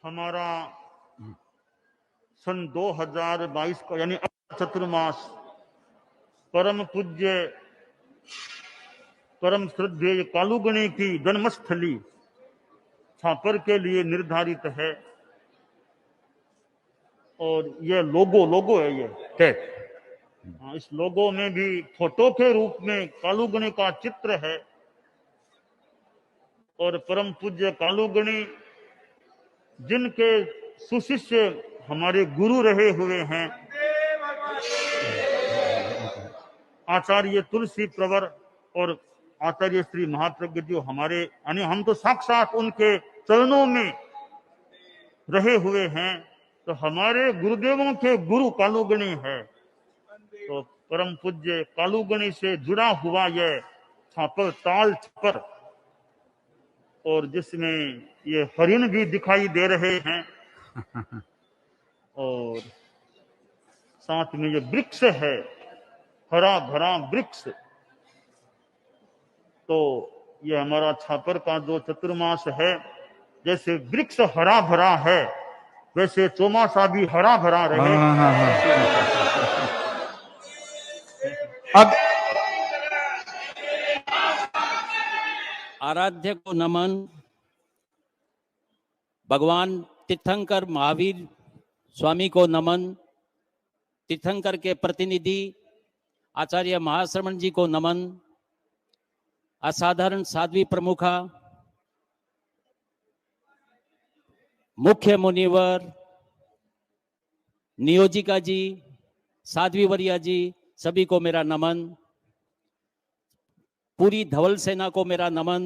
हमारा सन 2022 का यानी चतुर्मास परम पूज्य परम श्रद्धेय कालूगणी की जन्मस्थली छापर के लिए निर्धारित है। और ये लोगो है, ये है। इस लोगो में भी फोटो के रूप में कालूगणी का चित्र है। और परम पूज्य कालूगणी जिनके सुशिष्य हमारे गुरु रहे हुए हैं आचार्य तुलसी प्रवर और आचार्य श्री महाप्रज्ञ, जो हमारे यानी हम तो साक्षात उनके चरणों में रहे हुए हैं। तो हमारे गुरुदेवों के गुरु कालूगणी है। तो परम पूज्य कालूगणी से जुड़ा हुआ यह छापर ताल छापर, और जिसमें ये हरिण भी दिखाई दे रहे हैं और साथ में ये वृक्ष है, हरा भरा वृक्ष। तो ये हमारा छापर का जो चतुर्मास है, जैसे वृक्ष हरा भरा है वैसे चौमासा भी हरा भरा रहे। अब आराध्य को नमन। भगवान तीर्थंकर महावीर स्वामी को नमन। तीर्थंकर के प्रतिनिधि आचार्य महाश्रमण जी को नमन। असाधारण साध्वी प्रमुखा, मुख्य मुनिवर, नियोजिका जी, साध्वी वरिया जी, सभी को मेरा नमन। पूरी धवल सेना को मेरा नमन।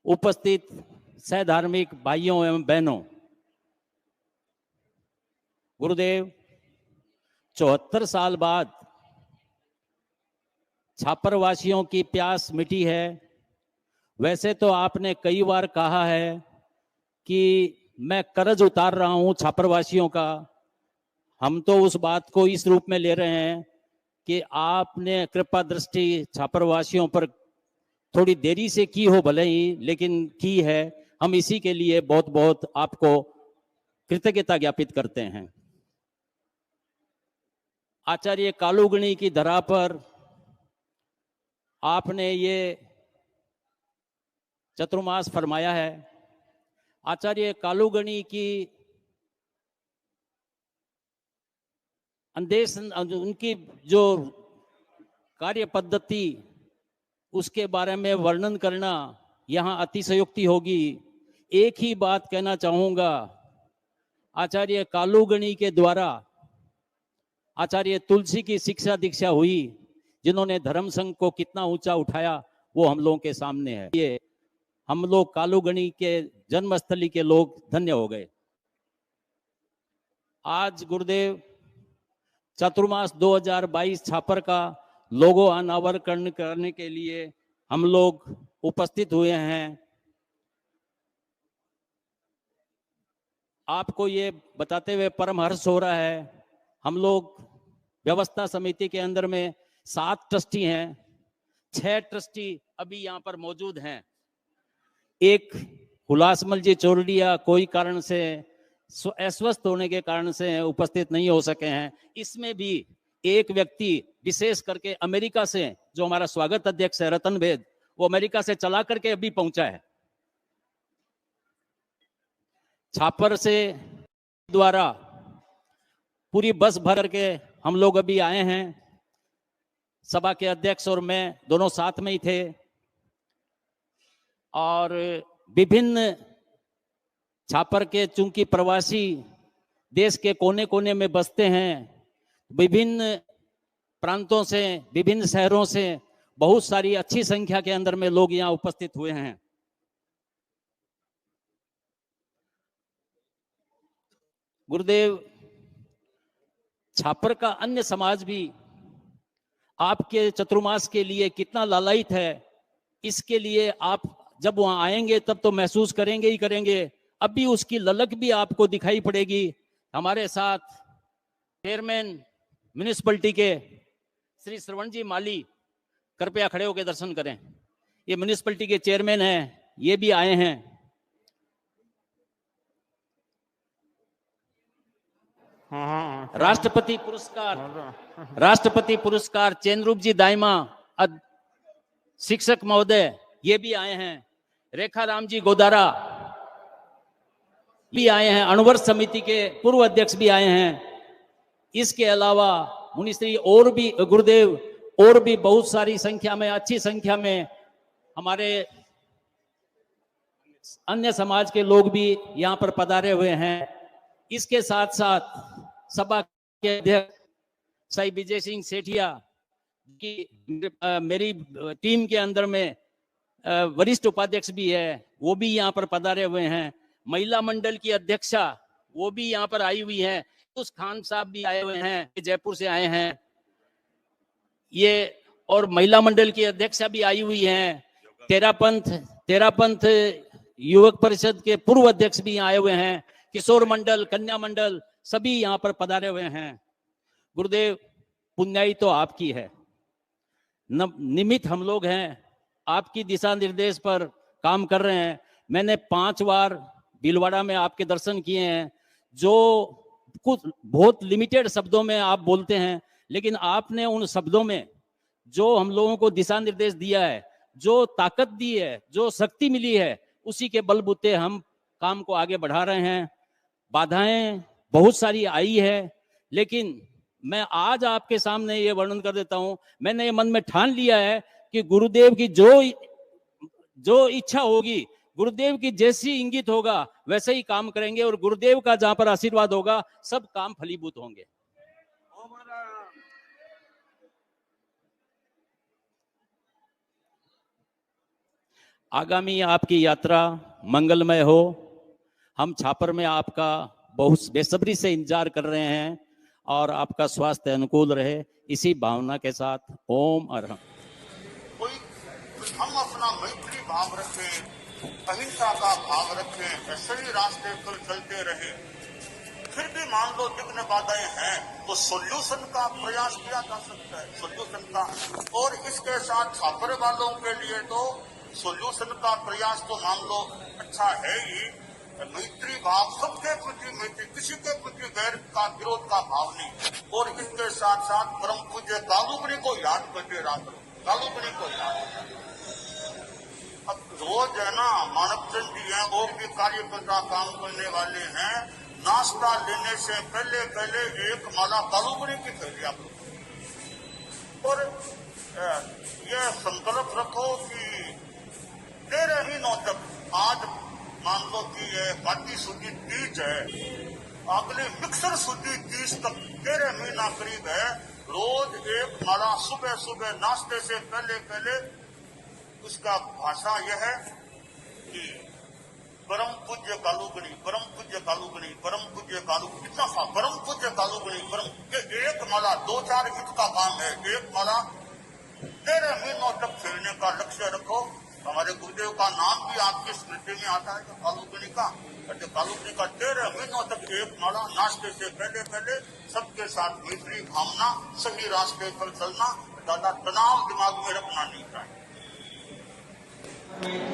उपस्थित सहधार्मिक भाइयों एवं बहनों, गुरुदेव 74 साल बाद छापर वासियों की प्यास मिटी है। वैसे तो आपने कई बार कहा है कि मैं कर्ज उतार रहा हूं छापर वासियों का। हम तो उस बात को इस रूप में ले रहे हैं कि आपने कृपा दृष्टि छापर वासियों पर थोड़ी देरी से की हो भले ही, लेकिन की है। हम इसी के लिए बहुत बहुत आपको कृतज्ञता ज्ञापित करते हैं। आचार्य कालूगणी की धरा पर आपने ये चतुर्मास फरमाया है। आचार्य कालूगणी की उनकी जो कार्य पद्धति, उसके बारे में वर्णन करना यहाँ अतिशयोक्ति होगी। एक ही बात कहना चाहूंगा, आचार्य कालूगणी के द्वारा आचार्य तुलसी की शिक्षा दीक्षा हुई, जिन्होंने धर्म संघ को कितना ऊंचा उठाया वो हम लोगों के सामने है। ये हम लोग कालूगणी के जन्मस्थली के लोग धन्य हो गए। आज गुरुदेव चतुर्मास 2022 छापर का लोगो अनावरण करने के लिए हम लोग उपस्थित हुए हैं। आपको ये बताते हुए परम हर्ष हो रहा है, हम लोग व्यवस्था समिति के अंदर में 7 ट्रस्टी हैं। 6 ट्रस्टी अभी यहाँ पर मौजूद हैं। एक हुलासमल जी चोरडिया कोई कारण से अस्वस्थ होने के कारण से उपस्थित नहीं हो सके हैं। इसमें भी एक व्यक्ति विशेष करके अमेरिका से, जो हमारा स्वागत अध्यक्ष है रतन वेद, वो अमेरिका से चला करके अभी पहुंचा है। छापर से द्वारा पूरी बस भर के हम लोग अभी आए हैं। सभा के अध्यक्ष और मैं दोनों साथ में ही थे। और विभिन्न छापर के चूंकि प्रवासी देश के कोने कोने में बसते हैं, विभिन्न प्रांतों से, विभिन्न शहरों से बहुत सारी अच्छी संख्या के अंदर में लोग यहाँ उपस्थित हुए हैं। गुरुदेव, छापर का अन्य समाज भी आपके चतुर्मास के लिए कितना लालायित है, इसके लिए आप जब वहां आएंगे तब तो महसूस करेंगे ही करेंगे। अभी उसकी ललक भी आपको दिखाई पड़ेगी। हमारे साथ चेयरमैन म्युनिसिपैलिटी के श्री श्रवण जी माली, कृपया खड़े होकर दर्शन करें। ये म्युनिसिपैलिटी के चेयरमैन हैं, ये भी आए हैं। हाँ हाँ राष्ट्रपति पुरस्कार चेनरूप जी दाइमा शिक्षक महोदय ये भी आए हैं, रेखा राम जी गोदारा भी आए हैं, अणुवर्ष समिति के पूर्व अध्यक्ष भी आए हैं। इसके अलावा मुनिश्री और भी गुरुदेव और भी बहुत सारी संख्या में, अच्छी संख्या में हमारे अन्य समाज के लोग भी यहाँ पर पधारे हुए हैं। इसके साथ साथ सभा के अध्यक्ष श्री विजय सिंह सेठिया की मेरी टीम के अंदर में वरिष्ठ उपाध्यक्ष भी है, वो भी यहाँ पर पधारे हुए हैं। महिला मंडल की अध्यक्षा वो भी यहाँ पर आई हुई है। उस खान साहब भी आए हुए हैं, जयपुर से आए हैं ये, और महिला मंडल की अध्यक्षा भी आई हुई हैं। तेरापंथ युवक परिषद के पूर्व अध्यक्ष भी आए हुए हैं। किशोर मंडल, कन्या मंडल सभी यहाँ पर पधारे हुए हैं। गुरुदेव पुण्याई तो आपकी है, निमित्त हम लोग हैं, आपकी दिशा निर्देश पर काम कर रहे हैं। मैंने 5 बार भीलवाड़ा में आपके दर्शन किए हैं। जो कुछ बहुत लिमिटेड शब्दों में आप बोलते हैं, लेकिन आपने उन शब्दों में जो हम लोगों को दिशा निर्देश दिया है, जो ताकत दी है, जो शक्ति मिली है, उसी के बलबूते हम काम को आगे बढ़ा रहे हैं। बाधाएं बहुत सारी आई है, लेकिन मैं आज आपके सामने ये वर्णन कर देता हूं। मैंने ये मन में ठान लिया है कि गुरुदेव की जो इच्छा होगी, गुरुदेव की जैसी इंगित होगा वैसे ही काम करेंगे, और गुरुदेव का जहां पर आशीर्वाद होगा सब काम फलीभूत होंगे। आगामी आपकी यात्रा मंगलमय हो। हम छापर में आपका बहुत बेसब्री से इंतजार कर रहे हैं, और आपका स्वास्थ्य अनुकूल रहे, इसी भावना के साथ ओम अरहम। कोई हम अपना मैत्री भाव रखें, अहिंसा का भाव रखें, सही रास्ते पर चलते रहे, फिर भी मान लो विघ्न बाधाएं हैं तो सॉल्यूशन का प्रयास किया जा सकता है, सॉल्यूशन का। और इसके साथ छापर वालों के लिए तो सॉल्यूशन का प्रयास तो मान लो अच्छा है ही। मैत्री भाव, सबके प्रति मैत्री, किसी के प्रति गैर का विरोध का भाव नहीं। और इसके साथ साथ परम पूज्य कालूगणी को याद करके रात करो, कालूगणी को याद। अब रोज है ना, मानव चंद जी हैं, और भी कार्यकर्ता काम करने वाले हैं, नाश्ता लेने से पहले पहले एक माला कालूगणी की फैली आप लोग। और ये संकल्प रखो कि 13 महीनों तक, आज मान लो कि ये बाटी शुद्धि 30 है, अगले मिक्सर शुद्धि 30 तक 13 महीना करीब है, रोज एक माला सुबह सुबह नाश्ते से पहले पहले। उसका भाषा यह है कि परम पूज्य कालूगणी, परम पूज्य कालूगणी, परम पूज्य कालूगणी, कितना सा परम पूज्य कालूगणी, परम के एक माला 2-4 हित का काम है, एक माला 13 महीनों तक फेरने का लक्ष्य रखो। हमारे गुरुदेव का नाम भी आपकी स्मृति में आता है, कालूगणी का। कालूगणी का 13 महीनों तक एक माला नाश्ते से पहले पहले सबके साथ मैत्री भावना, सही रास्ते पर चलना, ज्यादा तनाव दिमाग में रखना नहीं चाहिए।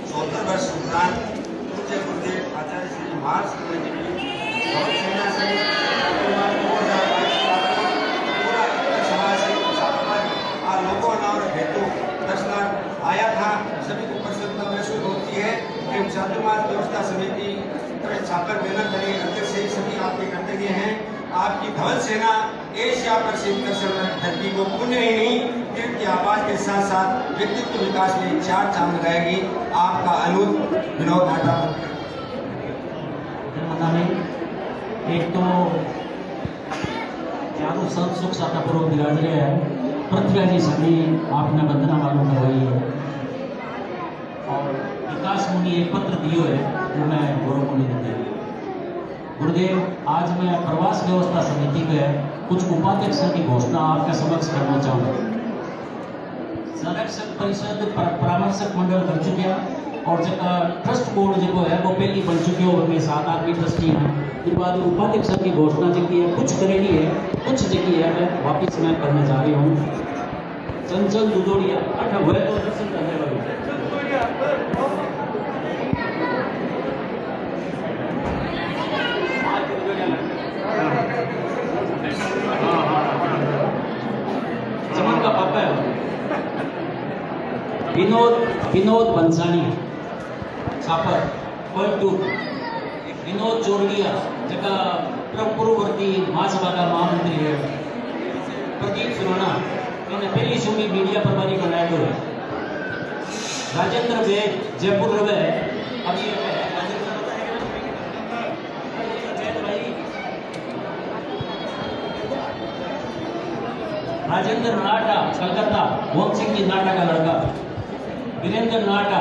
74 वर्ष उपरांत पूज्य गुरुदेव आचार्य श्री महाराज आया था। सभी को प्रसन्नता महसूस होती है कि चातुर्मास व्यवस्था समिति छापर मेहनत करें, अध्यक्ष से सभी आपके कर्तव्य हैं। आपकी धवल सेना एशिया प्रसिद्ध धरती को पुण्य ही नहीं, तीर्थ की आवाज के साथ साथ व्यक्तित्व विकास में 4 चांद लगाएगी। आपका अनुरोध विनोद घाटा। एक तो चारों संत सुख सातापूर्वक विराज रहे हैं। पृथ्वी जी सभी आपने वंदना मालूम करवाई है, और विकास मुनि एक पत्र दियो है जो मैं गौरव मुनि देते हैं। गुरुदेव, आज मैं प्रवास व्यवस्था समिति के कुछ उपाध्यक्षों की घोषणा आपके समक्ष करना चाहूँगा। संरक्षक परिषद परामर्शक मंडल बन चुके हैं, और जगह ट्रस्ट बोर्ड जो है वो पहली बन चुकी है, उनमें 7 आदमी ट्रस्टी हैं। फिर बाद उपाध्यक्ष की घोषणा जी है, कुछ करेगी है, कुछ जगह है मैं वापिस मैं करना चाह रही हूँ। चंचल दुदोड़िया हुए तो दर्शन करने वाले विनोद बंसानी छापर पॉइंट 2, विनोद चोरडिया जगह पूर्ववर्ती महासभा का महामंत्री है, प्रदीप सुराणा मैंने पहली सुनी मीडिया प्रभारी बनाया तो है, राजेंद्र वेद जयपुर रवे अभी राजेंद्र नाटा कलकत्ता, मोहन सिंह जी नाटा का लड़का, वीरेंद्र नाटा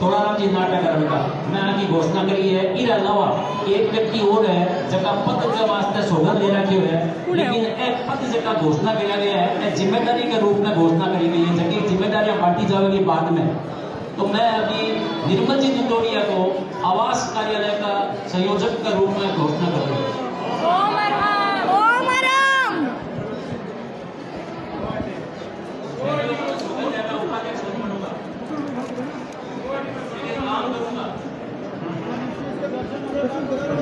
तोड़ाराम जी नाटा का लड़का, मैं आगे घोषणा करी है। इसके अलावा एक व्यक्ति और है जगह पद के वास्ते सौगंध ले रखे हुए है, लेकिन एक पद जगह घोषणा किया गया है, एक जिम्मेदारी के रूप में घोषणा करी गई है, जबकि जिम्मेदारियां बांटी जाएगी बाद में। तो मैं अभी निर्मल जी दुतोड़िया को आवास कार्यालय का संयोजक के रूप में घोषणा कर रही हूँ। Gracias.